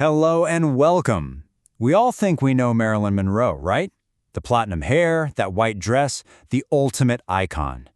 Hello and welcome. We all think we know Marilyn Monroe, right? The platinum hair, that white dress, the ultimate icon.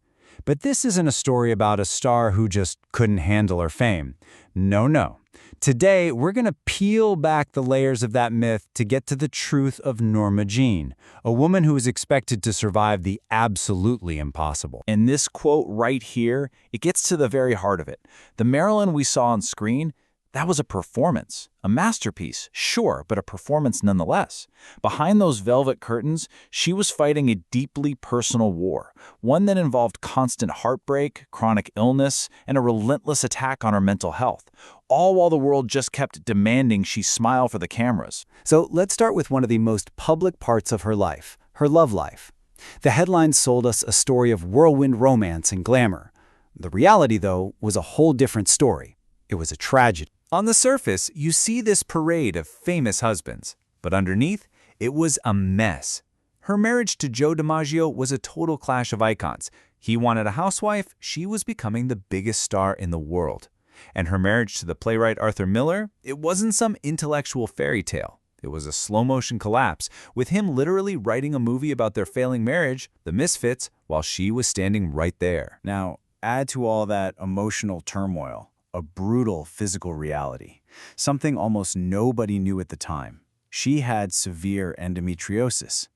But this isn't a story about a star who just couldn't handle her fame. No. Today, we're going to peel back the layers of that myth to get to the truth of Norma Jean, a woman who was expected to survive the absolutely impossible. And this quote right here, it gets to the very heart of it. The Marilyn we saw on screen, that was a performance, a masterpiece, sure, but a performance nonetheless. Behind those velvet curtains, she was fighting a deeply personal war, one that involved constant heartbreak, chronic illness, and a relentless attack on her mental health, all while the world just kept demanding she smile for the cameras. So let's start with one of the most public parts of her life, her love life. The headlines sold us a story of whirlwind romance and glamour. The reality, though, was a whole different story. It was a tragedy. On the surface, you see this parade of famous husbands, but underneath, it was a mess. Her marriage to Joe DiMaggio was a total clash of icons. He wanted a housewife, she was becoming the biggest star in the world. And her marriage to the playwright Arthur Miller, it wasn't some intellectual fairy tale. It was a slow-motion collapse, with him literally writing a movie about their failing marriage, The Misfits, while she was standing right there. Now, add to all that emotional turmoil a brutal physical reality, something almost nobody knew at the time. She had severe endometriosis.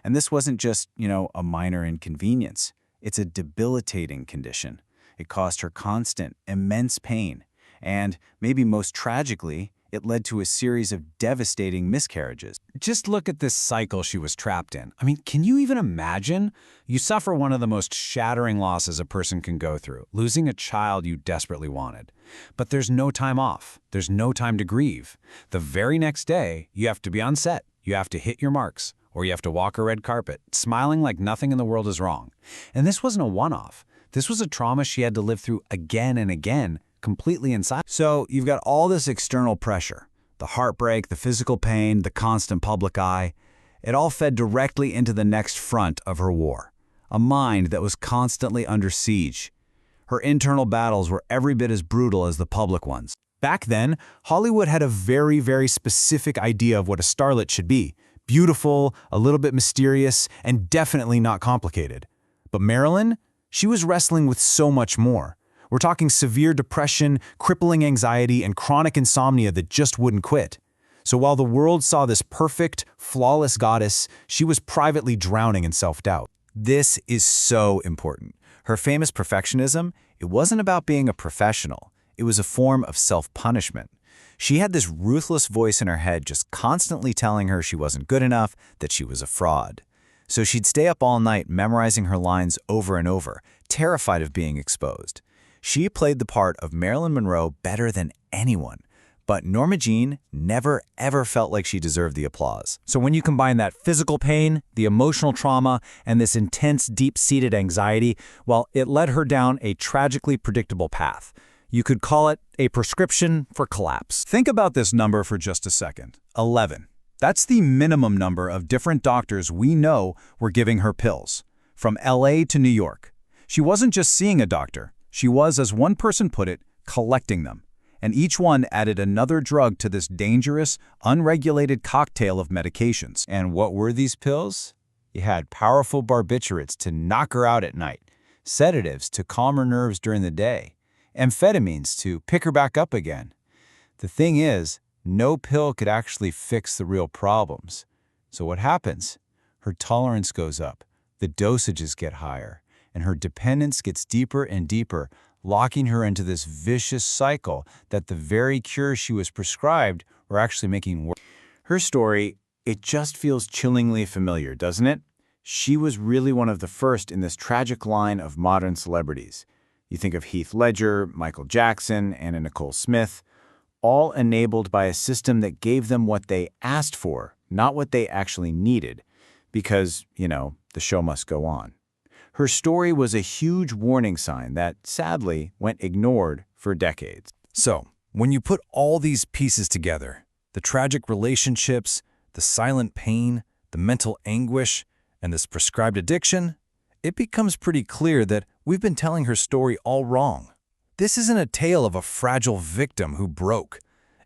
And this wasn't just, a minor inconvenience. It's a debilitating condition. It caused her constant, immense pain. And, maybe most tragically, it led to a series of devastating miscarriages. Just look at this cycle she was trapped in. I mean, can you even imagine? You suffer one of the most shattering losses a person can go through, losing a child you desperately wanted. But there's no time off. There's no time to grieve. The very next day, you have to be on set. You have to hit your marks, or you have to walk a red carpet, smiling like nothing in the world is wrong. And this wasn't a one-off. This was a trauma she had to live through again and again, completely inside. So you've got all this external pressure, the heartbreak, the physical pain, the constant public eye. It all fed directly into the next front of her war, a mind that was constantly under siege. Her internal battles were every bit as brutal as the public ones. Back then, Hollywood had a very specific idea of what a starlet should be. Beautiful, a little bit mysterious, and definitely not complicated. But Marilyn, she was wrestling with so much more. We're talking severe depression, crippling anxiety, and chronic insomnia that just wouldn't quit. So while the world saw this perfect, flawless goddess, she was privately drowning in self-doubt. This is so important. Her famous perfectionism, it wasn't about being a professional. It was a form of self-punishment. She had this ruthless voice in her head just constantly telling her she wasn't good enough, that she was a fraud. So she'd stay up all night memorizing her lines over and over, terrified of being exposed. She played the part of Marilyn Monroe better than anyone, but Norma Jean never ever felt like she deserved the applause. So when you combine that physical pain, the emotional trauma, and this intense deep-seated anxiety, well, it led her down a tragically predictable path. You could call it a prescription for collapse. Think about this number for just a second. 11. That's the minimum number of different doctors we know were giving her pills. From LA to New York. She wasn't just seeing a doctor. She was, as one person put it, collecting them. And each one added another drug to this dangerous, unregulated cocktail of medications. And what were these pills? You had powerful barbiturates to knock her out at night, sedatives to calm her nerves during the day, amphetamines to pick her back up again. The thing is, no pill could actually fix the real problems. So what happens? Her tolerance goes up, the dosages get higher, and her dependence gets deeper and deeper, locking her into this vicious cycle that the very cures she was prescribed were actually making worse. Her story, it just feels chillingly familiar, doesn't it? She was really one of the first in this tragic line of modern celebrities. You think of Heath Ledger, Michael Jackson, Anna Nicole Smith, all enabled by a system that gave them what they asked for, not what they actually needed, because, the show must go on. Her story was a huge warning sign that, sadly, went ignored for decades. So, when you put all these pieces together, the tragic relationships, the silent pain, the mental anguish, and this prescribed addiction, it becomes pretty clear that we've been telling her story all wrong. This isn't a tale of a fragile victim who broke.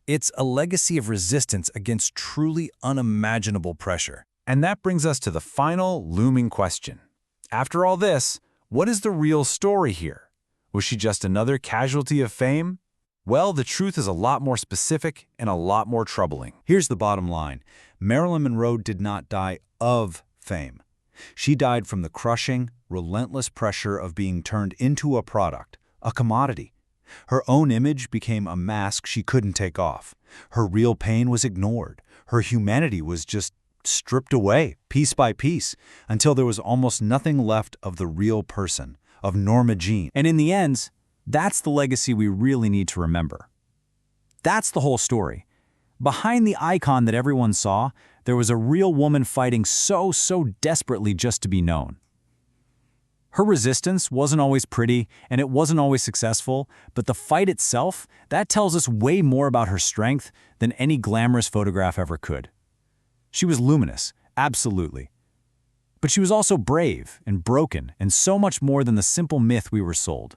It's a legacy of resistance against truly unimaginable pressure. And that brings us to the final looming question. After all this, what is the real story here? Was she just another casualty of fame? Well, the truth is a lot more specific and a lot more troubling. Here's the bottom line. Marilyn Monroe did not die of fame. She died from the crushing, relentless pressure of being turned into a product, a commodity. Her own image became a mask she couldn't take off. Her real pain was ignored. Her humanity was just stripped away, piece by piece, until there was almost nothing left of the real person, of Norma Jean. And in the end, that's the legacy we really need to remember. That's the whole story. Behind the icon that everyone saw, there was a real woman fighting so desperately just to be known. Her resistance wasn't always pretty, and it wasn't always successful, but the fight itself, that tells us way more about her strength than any glamorous photograph ever could. She was luminous, absolutely. But she was also brave and broken and so much more than the simple myth we were sold.